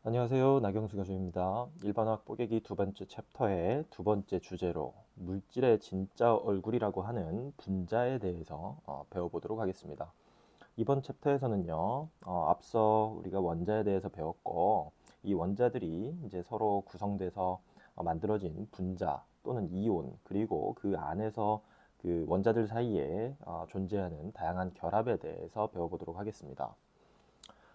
안녕하세요. 나경수 교수입니다. 일반화학 뽀개기 두 번째 챕터의 두 번째 주제로 물질의 진짜 얼굴이라고 하는 분자에 대해서 배워보도록 하겠습니다. 이번 챕터에서는요, 앞서 우리가 원자에 대해서 배웠고, 이 원자들이 이제 서로 구성돼서 만들어진 분자 또는 이온, 그리고 그 안에서 그 원자들 사이에 존재하는 다양한 결합에 대해서 배워보도록 하겠습니다.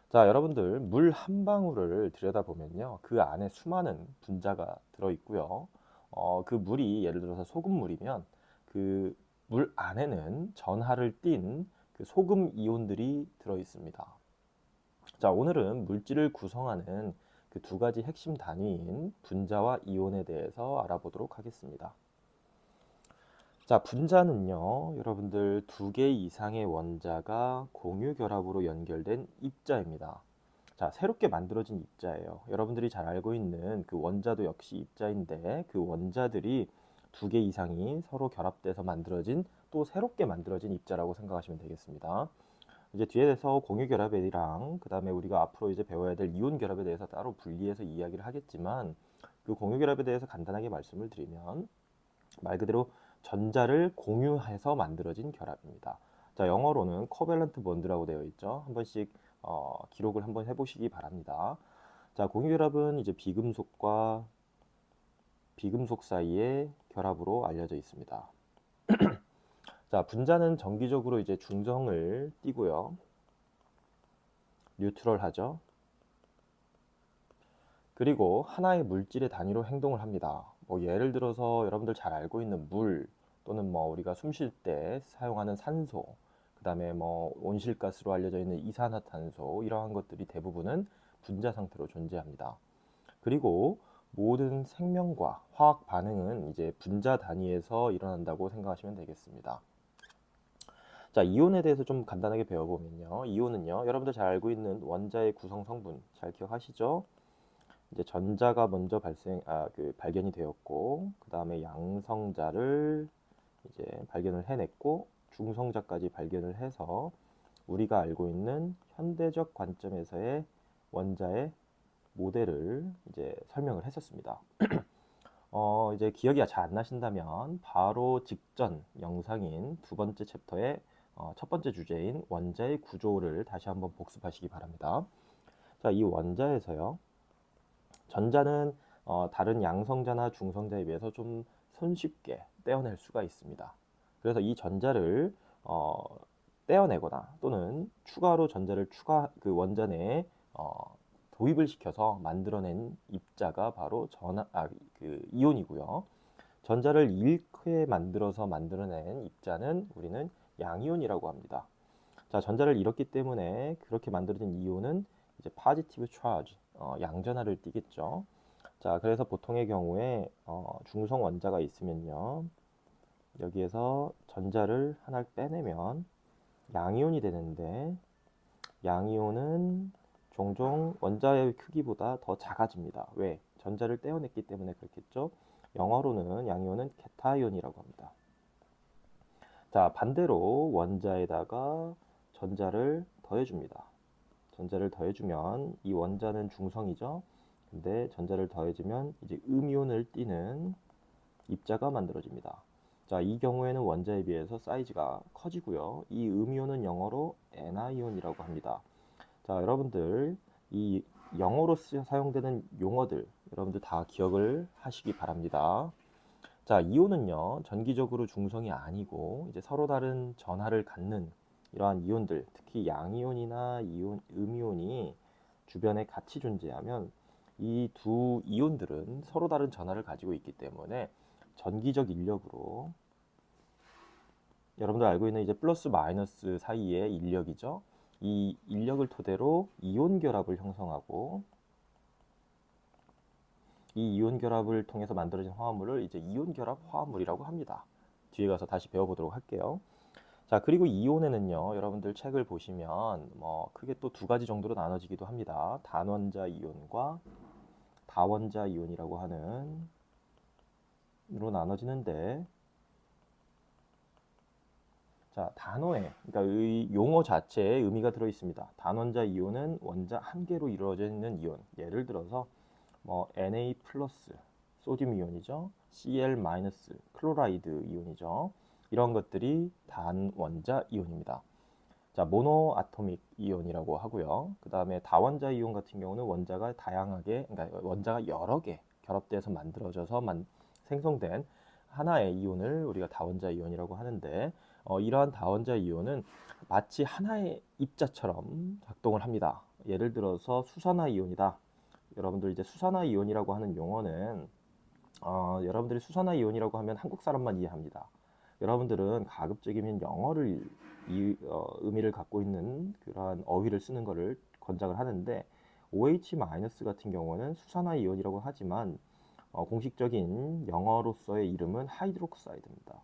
자, 여러분들 물 한 방울을 들여다보면요. 그 안에 수많은 분자가 들어있고요. 그 물이 예를 들어서 소금물이면 그 물 안에는 전하를 띤 그 소금 이온들이 들어있습니다. 자, 오늘은 물질을 구성하는 그 두 가지 핵심 단위인 분자와 이온에 대해서 알아보도록 하겠습니다. 자, 분자는요, 여러분들 두 개 이상의 원자가 공유 결합으로 연결된 입자입니다. 자, 새롭게 만들어진 입자예요. 여러분들이 잘 알고 있는 그 원자도 역시 입자인데 그 원자들이 두 개 이상이 서로 결합돼서 만들어진 또 새롭게 만들어진 입자라고 생각하시면 되겠습니다. 이제 뒤에서 공유 결합이랑 그다음에 우리가 앞으로 이제 배워야 될 이온 결합에 대해서 따로 분리해서 이야기를 하겠지만 그 공유 결합에 대해서 간단하게 말씀을 드리면 말 그대로 전자를 공유해서 만들어진 결합입니다. 자, 영어로는 코밸런트 본드라고 되어 있죠. 한 번씩 기록을 한번 해보시기 바랍니다. 자, 공유결합은 이제 비금속과 비금속 사이의 결합으로 알려져 있습니다. 자, 분자는 정기적으로 이제 중성을 띠고요. 뉴트럴하죠. 그리고 하나의 물질의 단위로 행동을 합니다. 뭐 예를 들어서 여러분들 잘 알고 있는 물 또는 뭐 우리가 숨 쉴 때 사용하는 산소, 그다음에 뭐 온실가스로 알려져 있는 이산화탄소 이러한 것들이 대부분은 분자 상태로 존재합니다. 그리고 모든 생명과 화학 반응은 이제 분자 단위에서 일어난다고 생각하시면 되겠습니다. 자, 이온에 대해서 좀 간단하게 배워보면요. 이온은요, 여러분들 잘 알고 있는 원자의 구성 성분 잘 기억하시죠? 이제 전자가 먼저 발견이 되었고, 그 다음에 양성자를 이제 발견을 해냈고, 중성자까지 발견을 해서 우리가 알고 있는 현대적 관점에서의 원자의 모델을 이제 설명을 했었습니다. 이제 기억이 잘 안 나신다면 바로 직전 영상인 두 번째 챕터의 첫 번째 주제인 원자의 구조를 다시 한번 복습하시기 바랍니다. 자, 이 원자에서요. 전자는 다른 양성자나 중성자에 비해서 좀 손쉽게 떼어낼 수가 있습니다. 그래서 이 전자를 떼어내거나 또는 추가로 전자를 그 원자 내에 도입을 시켜서 만들어낸 입자가 바로 그 이온이고요. 전자를 잃게 만들어서 만들어낸 입자는 우리는 양이온이라고 합니다. 자, 전자를 잃었기 때문에 그렇게 만들어진 이온은 이제 positive charge, 양전하를 띠겠죠. 자, 그래서 보통의 경우에 중성 원자가 있으면요. 여기에서 전자를 하나를 빼내면 양이온이 되는데 양이온은 종종 원자의 크기보다 더 작아집니다. 왜? 전자를 떼어냈기 때문에 그렇겠죠. 영어로는 양이온은 케타이온이라고 합니다. 자, 반대로 원자에다가 전자를 더해줍니다. 전자를 더해주면 이 원자는 중성이죠. 근데 전자를 더해주면 이제 음이온을 띠는 입자가 만들어집니다. 자, 이 경우에는 원자에 비해서 사이즈가 커지고요. 이 음이온은 영어로 애나이온이라고 합니다. 자, 여러분들 이 영어로 사용되는 용어들 여러분들 다 기억을 하시기 바랍니다. 자, 이온은요, 전기적으로 중성이 아니고 이제 서로 다른 전하를 갖는 이러한 이온들, 특히 양이온이나 음이온이 주변에 같이 존재하면 이 두 이온들은 서로 다른 전하를 가지고 있기 때문에 전기적 인력으로 여러분들 알고 있는 이제 플러스 마이너스 사이의 인력이죠. 이 인력을 토대로 이온 결합을 형성하고 이 이온 결합을 통해서 만들어진 화합물을 이제 이온 결합 화합물이라고 합니다. 뒤에 가서 다시 배워보도록 할게요. 자, 그리고 이온에는요, 여러분들 책을 보시면 뭐 크게 또 두 가지 정도로 나눠지기도 합니다. 단원자 이온과 다원자 이온이라고 하는 으로 나눠지는데 자, 단어에, 그러니까 이 용어 자체에 의미가 들어 있습니다. 단원자 이온은 원자 한 개로 이루어져 있는 이온. 예를 들어서 뭐 Na 플러스 소듐 이온이죠. Cl 마이너스 클로라이드 이온이죠. 이런 것들이 단원자 이온입니다. 자, 모노아토믹 이온이라고 하고요. 그 다음에 다원자 이온 같은 경우는 원자가 다양하게, 그러니까 원자가 여러 개 결합돼서 만들어져서 생성된 하나의 이온을 우리가 다원자 이온이라고 하는데, 이러한 다원자 이온은 마치 하나의 입자처럼 작동을 합니다. 예를 들어서 수산화 이온이다. 여러분들 이제 수산화 이온이라고 하는 용어는 여러분들이 수산화 이온이라고 하면 한국 사람만 이해합니다. 여러분들은 가급적이면 영어를 의미를 갖고 있는 그러한 어휘를 쓰는 것을 권장을 하는데, OH- 같은 경우는 수산화 이온이라고 하지만 공식적인 영어로서의 이름은 하이드록사이드입니다.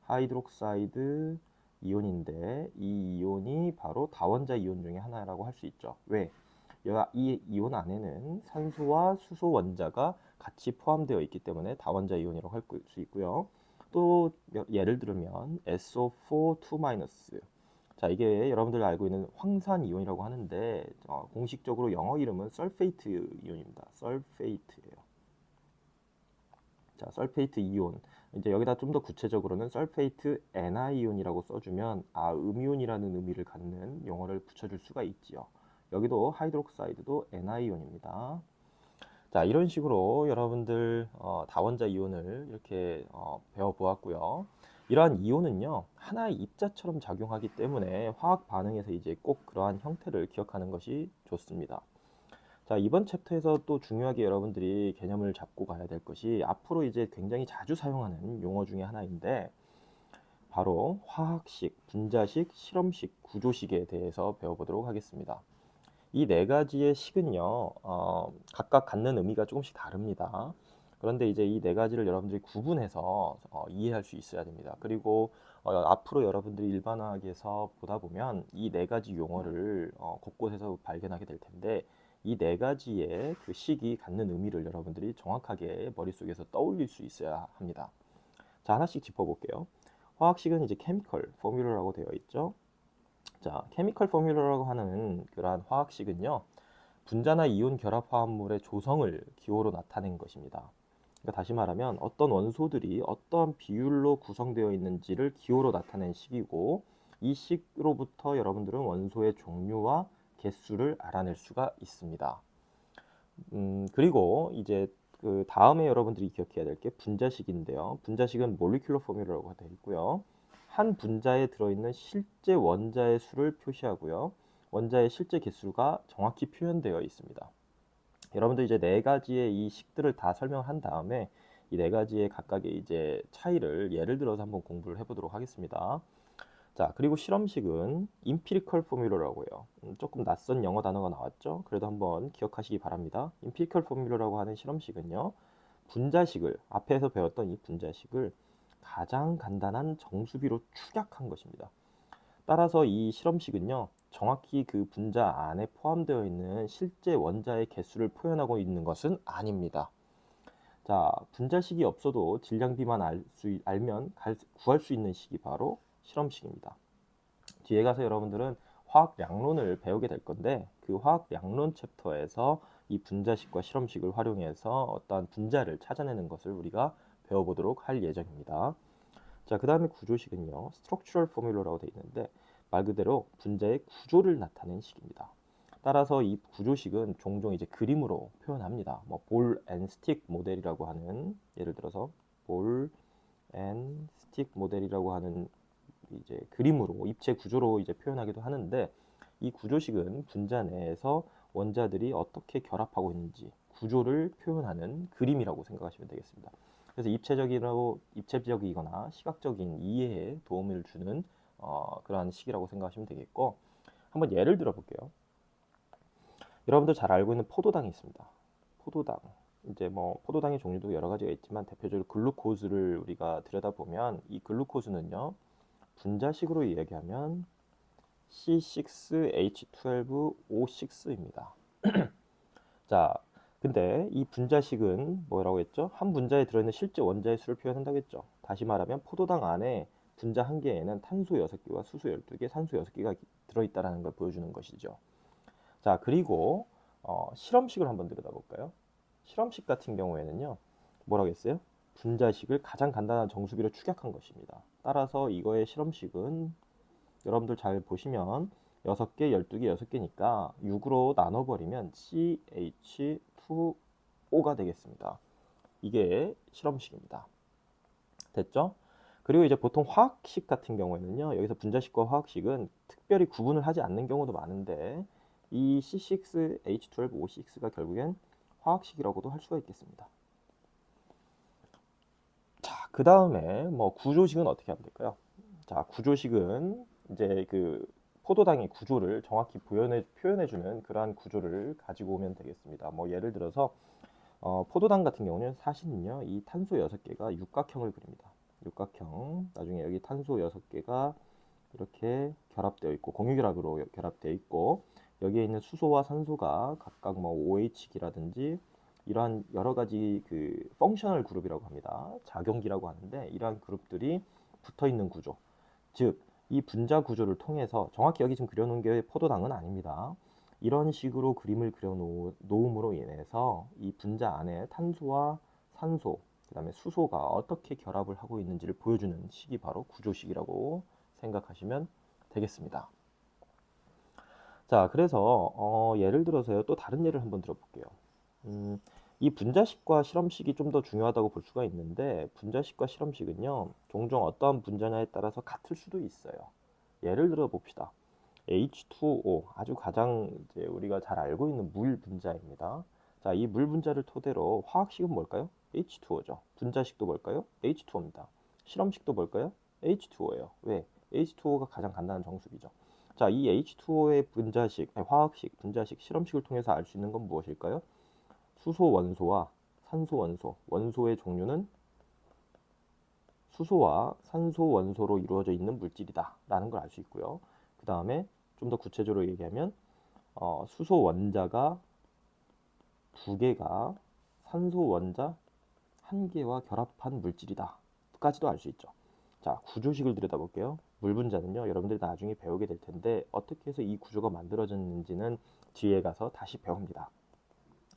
하이드록사이드 이온인데 이 이온이 바로 다원자 이온 중에 하나라고 할 수 있죠. 왜? 이 이온 안에는 산소와 수소 원자가 같이 포함되어 있기 때문에 다원자 이온이라고 할 수 있고요. 또 예를 들면 SO4 2-. 자, 이게 여러분들 알고 있는 황산 이온이라고 하는데 공식적으로 영어 이름은 설페이트 이온입니다. 설페이트예요. 자, 설페이트 이온. 이제 여기다 좀 더 구체적으로는 설페이트 애나이온이라고 써주면 음이온이라는 의미를 갖는 용어를 붙여줄 수가 있지요. 여기도 하이드록사이드도 애나이온입니다. 자, 이런 식으로 여러분들 다원자 이온을 이렇게 배워보았고요. 이러한 이온은요, 하나의 입자처럼 작용하기 때문에 화학 반응에서 이제 꼭 그러한 형태를 기억하는 것이 좋습니다. 자, 이번 챕터에서 또 중요하게 여러분들이 개념을 잡고 가야 될 것이 앞으로 이제 굉장히 자주 사용하는 용어 중에 하나인데, 바로 화학식, 분자식, 실험식, 구조식에 대해서 배워보도록 하겠습니다. 이 네 가지의 식은요, 각각 갖는 의미가 조금씩 다릅니다. 그런데 이제 이 네 가지를 여러분들이 구분해서 이해할 수 있어야 됩니다. 그리고 앞으로 여러분들이 일반화학에서 보다 보면 이 네 가지 용어를 곳곳에서 발견하게 될 텐데, 이 네 가지의 그 식이 갖는 의미를 여러분들이 정확하게 머릿속에서 떠올릴 수 있어야 합니다. 자, 하나씩 짚어볼게요. 화학식은 이제 케미컬 포뮬러라고 되어 있죠. 자, 케미컬 포뮬러라고 하는 그러한 화학식은요, 분자나 이온 결합 화합물의 조성을 기호로 나타낸 것입니다. 그러니까 다시 말하면 어떤 원소들이 어떠한 비율로 구성되어 있는지를 기호로 나타낸 식이고, 이 식으로부터 여러분들은 원소의 종류와 개수를 알아낼 수가 있습니다. 그리고 이제 그 다음에 여러분들이 기억해야 될 게 분자식인데요. 분자식은 몰리큘러 포뮬러라고 되어 있고요. 한 분자에 들어있는 실제 원자의 수를 표시하고요. 원자의 실제 개수가 정확히 표현되어 있습니다. 여러분들 이제 네 가지의 이 식들을 다 설명한 다음에 이 네 가지의 각각의 이제 차이를 예를 들어서 한번 공부를 해보도록 하겠습니다. 자, 그리고 실험식은 임피리컬 포뮬러라고 해요. 조금 낯선 영어 단어가 나왔죠? 그래도 한번 기억하시기 바랍니다. 임피리컬 포뮬러라고 하는 실험식은요, 분자식을, 앞에서 배웠던 이 분자식을 가장 간단한 정수비로 축약한 것입니다. 따라서 이 실험식은요, 정확히 그 분자 안에 포함되어 있는 실제 원자의 개수를 표현하고 있는 것은 아닙니다. 자, 분자식이 없어도 질량비만 알면 구할 수 있는 식이 바로 실험식입니다. 뒤에 가서 여러분들은 화학량론을 배우게 될 건데, 그 화학량론 챕터에서 이 분자식과 실험식을 활용해서 어떠한 분자를 찾아내는 것을 우리가 배워보도록 할 예정입니다. 자, 그 다음에 구조식은요, 스트럭처럴 포뮬러라고 되어 있는데 말 그대로 분자의 구조를 나타낸 식입니다. 따라서 이 구조식은 종종 이제 그림으로 표현합니다. 뭐 볼 앤 스틱 모델이라고 하는, 예를 들어서 볼 앤 스틱 모델이라고 하는 이제 그림으로 입체 구조로 이제 표현하기도 하는데, 이 구조식은 분자 내에서 원자들이 어떻게 결합하고 있는지 구조를 표현하는 그림이라고 생각하시면 되겠습니다. 그래서 입체적이거나 시각적인 이해에 도움을 주는 그러한 식이라고 생각하시면 되겠고, 한번 예를 들어 볼게요. 여러분들 잘 알고 있는 포도당이 있습니다. 포도당. 이제 뭐 포도당의 종류도 여러 가지가 있지만 대표적으로 글루코즈를 우리가 들여다보면 이 글루코즈는요, 분자식으로 이야기하면 C6H12O6입니다. 자, 근데 이 분자식은 뭐라고 했죠? 한 분자에 들어있는 실제 원자의 수를 표현한다고 했죠. 다시 말하면 포도당 안에 분자 한 개에는 탄소 6개와 수소 12개, 산소 6개가 들어있다는 걸 보여주는 것이죠. 자, 그리고 실험식을 한번 들여다볼까요? 실험식 같은 경우에는요, 뭐라고 했어요? 분자식을 가장 간단한 정수기로 축약한 것입니다. 따라서 이거의 실험식은 여러분들 잘 보시면 6개, 12개, 6개니까 6으로 나눠버리면 CH2O가 되겠습니다. 이게 실험식입니다. 됐죠? 그리고 이제 보통 화학식 같은 경우에는요, 여기서 분자식과 화학식은 특별히 구분을 하지 않는 경우도 많은데, 이 C6H12O6가 결국엔 화학식이라고도 할 수가 있겠습니다. 자, 그 다음에 뭐 구조식은 어떻게 하면 될까요? 자, 구조식은 이제 그 포도당의 구조를 정확히 표현해주는 그러한 구조를 가지고 오면 되겠습니다. 뭐 예를 들어서 포도당 같은 경우는 사실은요, 이 탄소 6개가 육각형을 그립니다. 육각형. 나중에 여기 탄소 6개가 이렇게 결합되어 있고, 공유결합으로 결합되어 있고, 여기에 있는 수소와 산소가 각각 뭐 OH기라든지 이러한 여러 가지 그 펑셔널 그룹이라고 합니다. 작용기라고 하는데, 이러한 그룹들이 붙어 있는 구조. 즉, 이 분자 구조를 통해서 정확히 여기 지금 그려놓은 게 포도당은 아닙니다. 이런 식으로 그림을 그려놓음으로 인해서 이 분자 안에 탄소와 산소, 그 다음에 수소가 어떻게 결합을 하고 있는지를 보여주는 식이 바로 구조식이라고 생각하시면 되겠습니다. 자, 그래서 예를 들어서요, 또 다른 예를 한번 들어볼게요. 이 분자식과 실험식이 좀 더 중요하다고 볼 수가 있는데, 분자식과 실험식은요, 종종 어떠한 분자냐에 따라서 같을 수도 있어요. 예를 들어 봅시다. H2O, 아주 가장 이제 우리가 잘 알고 있는 물 분자입니다. 자, 이 물 분자를 토대로 화학식은 뭘까요? H2O죠. 분자식도 뭘까요? H2O입니다. 실험식도 뭘까요? H2O예요. 왜? H2O가 가장 간단한 정수기죠. 자, 이 H2O의 분자식, 아니, 화학식, 분자식, 실험식을 통해서 알 수 있는 건 무엇일까요? 수소 원소와 산소 원소, 원소의 종류는 수소와 산소 원소로 이루어져 있는 물질이다 라는 걸 알 수 있고요. 그 다음에 좀 더 구체적으로 얘기하면 수소 원자가 2개가 산소 원자 1개와 결합한 물질이다 까지도 알 수 있죠. 자, 구조식을 들여다볼게요. 물 분자는요, 여러분들이 나중에 배우게 될 텐데 어떻게 해서 이 구조가 만들어졌는지는 뒤에 가서 다시 배웁니다.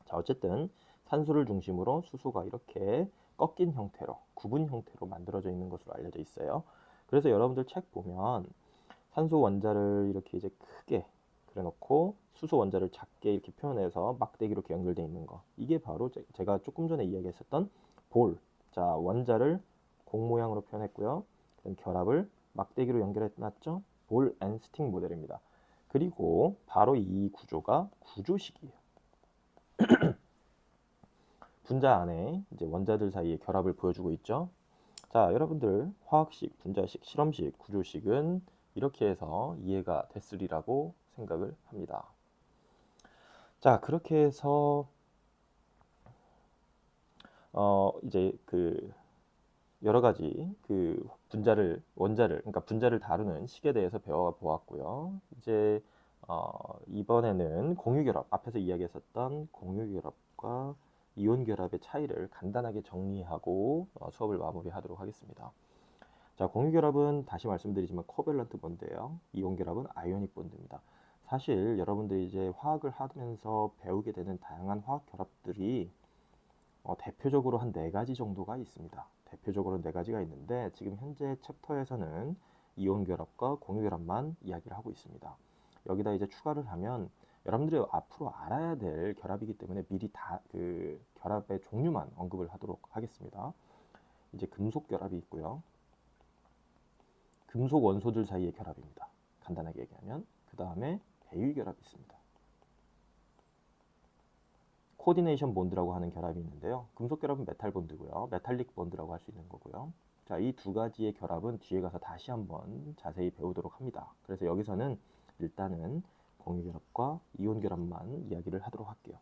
자, 어쨌든 산소를 중심으로 수소가 이렇게 꺾인 형태로, 구분 형태로 만들어져 있는 것으로 알려져 있어요. 그래서 여러분들 책 보면 산소 원자를 이렇게 이제 크게 그려놓고 수소 원자를 작게 이렇게 표현해서 막대기로 이렇게 연결되어 있는 거. 이게 바로 제가 조금 전에 이야기했었던 볼. 자, 원자를 공 모양으로 표현했고요. 그다음 결합을 막대기로 연결해놨죠. 볼 앤 스틱 모델입니다. 그리고 바로 이 구조가 구조식이에요. 분자 안에 이제 원자들 사이의 결합을 보여주고 있죠. 자, 여러분들 화학식, 분자식, 실험식, 구조식은 이렇게 해서 이해가 됐으리라고 생각을 합니다. 자, 그렇게 해서 이제 그 여러 가지 그 원자를, 그러니까 분자를 다루는 식에 대해서 배워보았고요. 이제 이번에는 공유결합, 앞에서 이야기했었던 공유결합과 이온결합의 차이를 간단하게 정리하고 수업을 마무리하도록 하겠습니다. 자, 공유결합은 다시 말씀드리지만 코밸런트 본드예요. 이온결합은 아이오닉 본드입니다. 사실 여러분들이 이제 화학을 하면서 배우게 되는 다양한 화학 결합들이 대표적으로 한 4가지 정도가 있습니다. 대표적으로 4가지가 있는데 지금 현재 챕터에서는 이온 결합과 공유 결합만 이야기를 하고 있습니다. 여기다 이제 추가를 하면 여러분들이 앞으로 알아야 될 결합이기 때문에 미리 다 그 결합의 종류만 언급을 하도록 하겠습니다. 이제 금속 결합이 있고요. 금속 원소들 사이의 결합입니다. 간단하게 얘기하면 그 다음에 배유 결합이 있습니다. 코디네이션 본드라고 하는 결합이 있는데요. 금속 결합은 메탈 본드고요. 메탈릭 본드라고 할 수 있는 거고요. 자, 이 2가지의 결합은 뒤에 가서 다시 한번 자세히 배우도록 합니다. 그래서 여기서는 일단은 공유 결합과 이온 결합만 이야기를 하도록 할게요.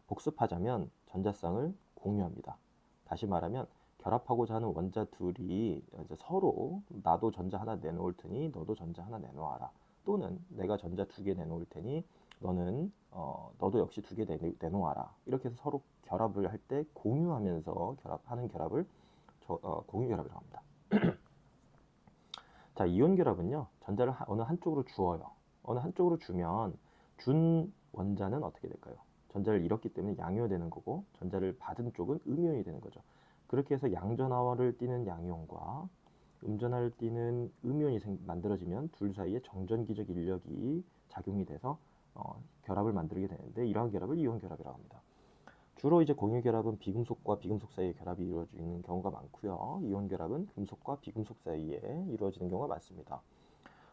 복습하자면 전자쌍을 공유합니다. 다시 말하면 결합하고자 하는 원자 둘이 이제 서로 나도 전자 하나 내놓을 테니 너도 전자 하나 내놓아라. 또는 내가 전자 2개 내놓을 테니 너도 역시 2개 내놓아라. 이렇게 해서 서로 결합을 할 때 공유하면서 하는 결합을 공유 결합이라고 합니다. 자, 이온 결합은요, 전자를 어느 한쪽으로 주어요. 어느 한쪽으로 주면 준 원자는 어떻게 될까요? 전자를 잃었기 때문에 양이온이 되는 거고, 전자를 받은 쪽은 음이온이 되는 거죠. 그렇게 해서 양전하를 띠는 양이온과 음전하를 띠는 음이온이 만들어지면 둘 사이에 정전기적 인력이 작용이 돼서 결합을 만들게 되는데, 이러한 결합을 이온 결합이라고 합니다. 주로 이제 공유 결합은 비금속과 비금속 사이에 결합이 이루어지는 경우가 많고요. 이온 결합은 금속과 비금속 사이에 이루어지는 경우가 많습니다.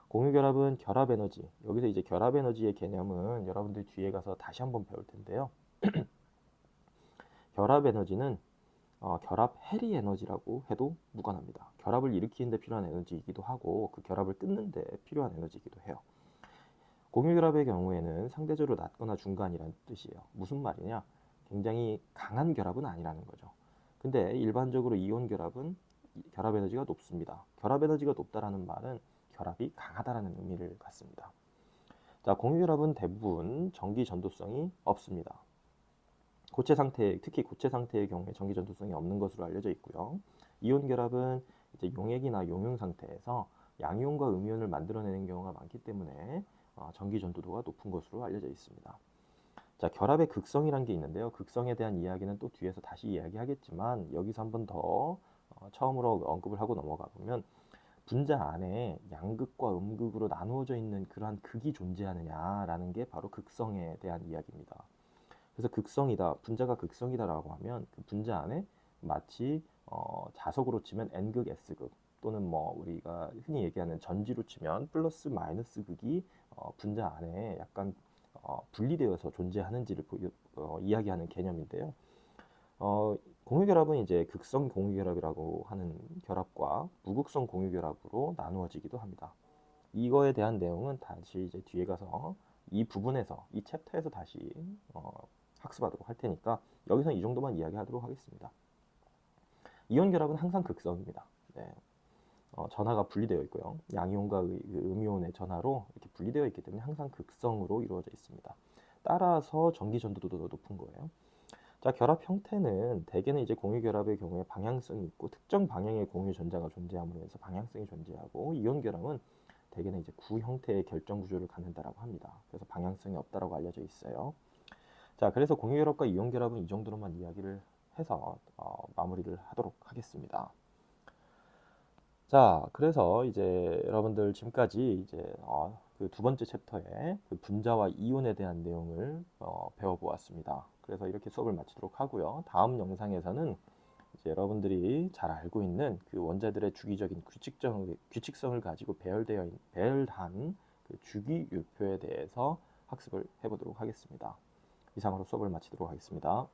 공유 결합은 결합 에너지. 여기서 이제 결합 에너지의 개념은 여러분들 뒤에 가서 다시 한번 배울 텐데요. 결합 에너지는 결합 해리 에너지라고 해도 무관합니다. 결합을 일으키는 데 필요한 에너지이기도 하고 그 결합을 끊는 데 필요한 에너지이기도 해요. 공유 결합의 경우에는 상대적으로 낮거나 중간이라는 뜻이에요. 무슨 말이냐? 굉장히 강한 결합은 아니라는 거죠. 근데 일반적으로 이온 결합은 결합 에너지가 높습니다. 결합 에너지가 높다라는 말은 결합이 강하다라는 의미를 갖습니다. 자, 공유 결합은 대부분 전기 전도성이 없습니다. 고체 상태, 특히 고체 상태의 경우에 전기 전도성이 없는 것으로 알려져 있고요. 이온 결합은 이제 용액이나 용융 상태에서 양이온과 음이온을 만들어내는 경우가 많기 때문에 전기 전도도가 높은 것으로 알려져 있습니다. 자, 결합의 극성이라는 게 있는데요. 극성에 대한 이야기는 또 뒤에서 다시 이야기하겠지만 여기서 한번 더 처음으로 언급을 하고 넘어가 보면 분자 안에 양극과 음극으로 나누어져 있는 그러한 극이 존재하느냐라는 게 바로 극성에 대한 이야기입니다. 그래서 극성이다, 분자가 극성이다라고 하면 그 분자 안에 마치 자석으로 치면 N극, S극 또는 뭐 우리가 흔히 얘기하는 전지로 치면 플러스 마이너스 극이 분자 안에 약간 분리되어서 존재하는지를 이야기하는 개념인데요. 공유결합은 이제 극성 공유결합이라고 하는 결합과 무극성 공유결합으로 나누어지기도 합니다. 이거에 대한 내용은 다시 이제 뒤에 가서 이 부분에서 이 챕터에서 다시 학습하도록 할 테니까 여기서 이 정도만 이야기하도록 하겠습니다. 이온 결합은 항상 극성입니다. 네. 전하가 분리되어 있고요. 양이온과 음이온의 전하로 이렇게 분리되어 있기 때문에 항상 극성으로 이루어져 있습니다. 따라서 전기 전도도도 높은 거예요. 자, 결합 형태는 대개는 이제 공유 결합의 경우에 방향성이 있고 특정 방향의 공유 전자가 존재함으로 해서 방향성이 존재하고, 이온 결합은 대개는 이제 구 형태의 결정 구조를 갖는다라고 합니다. 그래서 방향성이 없다라고 알려져 있어요. 자, 그래서 공유 결합과 이온 결합은 이 정도로만 이야기를 해서 마무리를 하도록 하겠습니다. 자, 그래서 이제 여러분들 지금까지 이제 그 두 번째 챕터의 그 분자와 이온에 대한 내용을 배워보았습니다. 그래서 이렇게 수업을 마치도록 하고요. 다음 영상에서는 이제 여러분들이 잘 알고 있는 그 원자들의 주기적인 규칙성을 가지고 배열한 그 주기율표에 대해서 학습을 해보도록 하겠습니다. 이상으로 수업을 마치도록 하겠습니다.